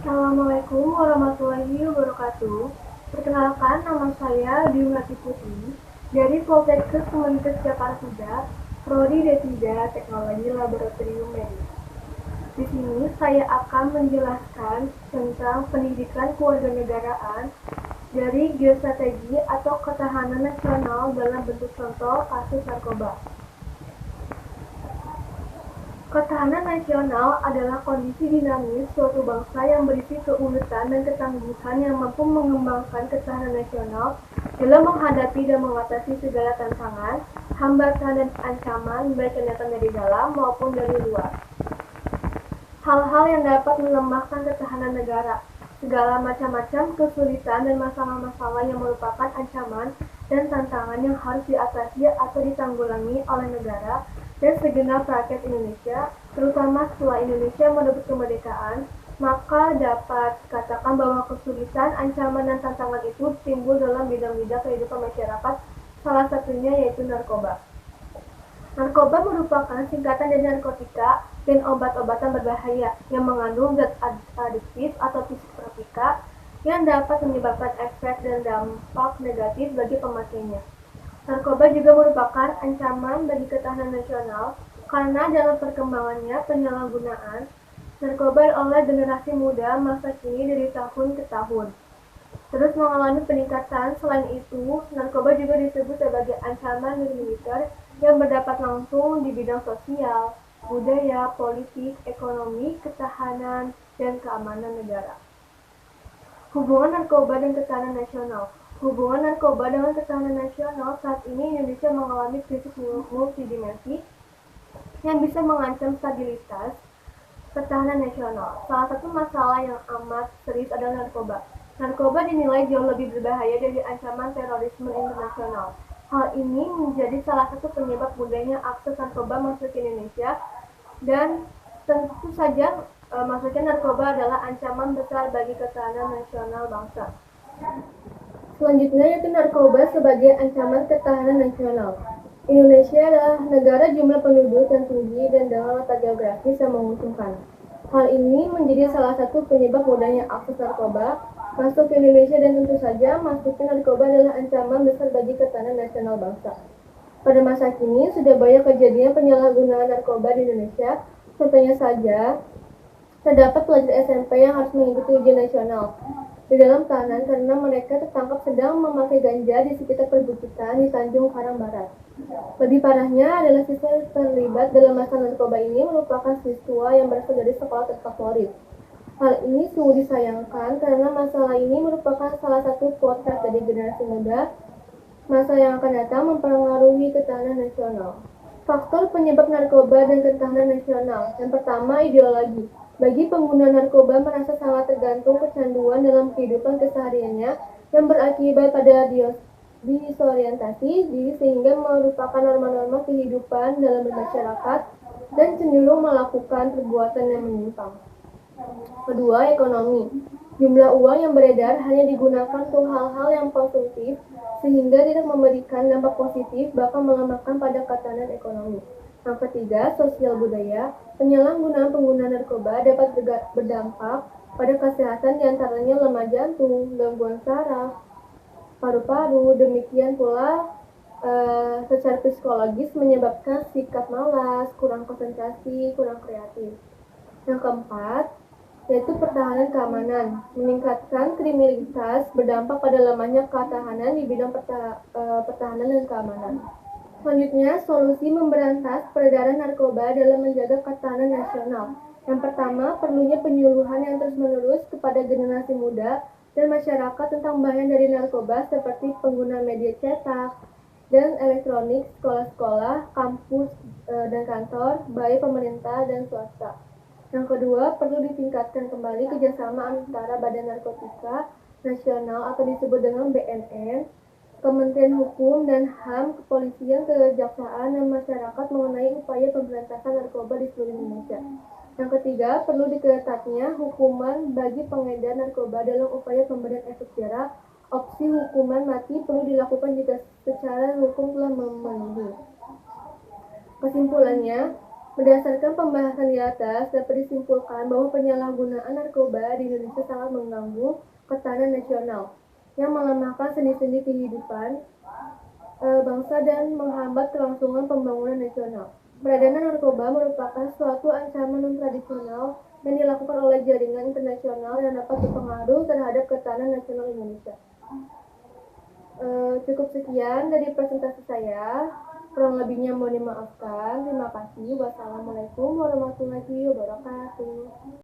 Assalamualaikum warahmatullahi wabarakatuh. Perkenalkan, nama saya Diumati Putri dari Poltekkes Kemenkes Jakarta, Prodi D3 Teknologi Laboratorium Medis. Di sini saya akan menjelaskan tentang pendidikan kewarganegaraan dari geostrategi atau ketahanan nasional dalam bentuk contoh kasus narkoba. Ketahanan nasional adalah kondisi dinamis suatu bangsa yang berisi keuletan dan ketangguhan yang mampu mengembangkan ketahanan nasional dalam menghadapi dan mengatasi segala tantangan, hambatan dan ancaman baik yang datang dari dalam maupun dari luar. Hal-hal yang dapat melemahkan ketahanan negara, segala macam-macam kesulitan dan masalah-masalah yang merupakan ancaman dan tantangan yang harus diatasi atau ditanggulangi oleh negara dan segenap rakyat Indonesia, terutama setelah Indonesia mendapat kemerdekaan, maka dapat katakan bahwa kesulitan, ancaman, dan tantangan itu timbul dalam bidang-bidang kehidupan masyarakat, salah satunya yaitu narkoba. Narkoba merupakan singkatan dari narkotika dan obat-obatan berbahaya yang mengandung zat adiktif atau psikotropika yang dapat menyebabkan efek dan dampak negatif bagi pemakainya. Narkoba juga merupakan ancaman bagi ketahanan nasional karena dalam perkembangannya penyalahgunaan narkoba oleh generasi muda masa kini dari tahun ke tahun terus mengalami peningkatan. Selain itu, narkoba juga disebut sebagai ancaman militer yang berdampak langsung di bidang sosial, budaya, politik, ekonomi, ketahanan, dan keamanan negara. Hubungan narkoba dan ketahanan nasional. Hubungan narkoba dengan ketahanan nasional saat ini Indonesia mengalami krisis multidimensi yang bisa mengancam stabilitas ketahanan nasional. Salah satu masalah yang amat serius adalah narkoba. Narkoba dinilai jauh lebih berbahaya dari ancaman terorisme internasional. Hal ini menjadi salah satu penyebab mudahnya akses narkoba masuk ke Indonesia dan tentu saja masuknya narkoba adalah ancaman besar bagi ketahanan nasional bangsa. Selanjutnya yaitu narkoba sebagai ancaman ketahanan nasional. Indonesia adalah negara jumlah penduduk yang tinggi dan dengan letak geografis yang menguntungkan. Hal ini menjadi salah satu penyebab mudahnya akses narkoba masuk ke Indonesia dan tentu saja masuknya narkoba adalah ancaman besar bagi ketahanan nasional bangsa. Pada masa kini sudah banyak kejadian penyalahgunaan narkoba di Indonesia. Contohnya saja, terdapat pelajar SMP yang harus mengikuti ujian nasional di dalam tahanan karena mereka tertangkap sedang memakai ganja di sekitar perbukitan di Tanjung Karang Barat. Lebih parahnya adalah siswa yang terlibat dalam masalah narkoba ini merupakan siswa yang berasal dari sekolah terfavorit. Hal ini sungguh disayangkan karena masalah ini merupakan salah satu potret dari generasi muda masa yang akan datang mempengaruhi ketahanan nasional. Faktor penyebab narkoba dan ketahanan nasional. Yang pertama, ideologi. Bagi pengguna narkoba merasa sangat tergantung kecanduan dalam kehidupan kesehariannya yang berakibat pada disorientasi diri sehingga merupakan norma-norma kehidupan dalam bermasyarakat dan cenderung melakukan perbuatan yang menyimpang. Kedua, ekonomi. Jumlah uang yang beredar hanya digunakan untuk hal-hal yang konsumtif sehingga tidak memberikan dampak positif bahkan melemahkan pada ketahanan ekonomi. Yang ketiga, sosial budaya. Penyalahgunaan pengguna narkoba dapat berdampak pada kesehatan diantaranya lemah jantung, gangguan saraf, paru-paru. Demikian pula secara psikologis menyebabkan sikap malas, kurang konsentrasi, kurang kreatif. Yang keempat, yaitu pertahanan keamanan. Meningkatkan kriminalitas berdampak pada lemahnya ketahanan di bidang pertahanan dan keamanan. Selanjutnya, solusi memberantas peredaran narkoba dalam menjaga ketahanan nasional. Yang pertama, perlunya penyuluhan yang terus-menerus kepada generasi muda dan masyarakat tentang bahaya dari narkoba seperti penggunaan media cetak dan elektronik, sekolah-sekolah, kampus, dan kantor, baik pemerintah dan swasta. Yang kedua, perlu ditingkatkan kembali kerjasama antara Badan Narkotika Nasional atau disebut dengan BNN, Kementerian Hukum dan HAM, Kepolisian, Kejaksaan, dan masyarakat mengenai upaya pemberantasan narkoba di seluruh Indonesia. Yang ketiga, perlu diketatnya hukuman bagi pengedar narkoba dalam upaya pemberian efek jerah. Opsi hukuman mati perlu dilakukan jika secara hukum telah memenuhi. Kesimpulannya, Berdasarkan pembahasan di atas, dapat disimpulkan bahwa penyalahgunaan narkoba di Indonesia sangat mengganggu ketahanan nasional, yang melemahkan sendi-sendi kehidupan bangsa dan menghambat kelangsungan pembangunan nasional. Peredaran narkoba merupakan suatu ancaman non-tradisional yang dilakukan oleh jaringan internasional yang dapat berpengaruh terhadap ketahanan nasional Indonesia. Cukup sekian dari presentasi saya. Kurang lebihnya mohon dimaafkan. Terima kasih. Wassalamualaikum warahmatullahi wabarakatuh.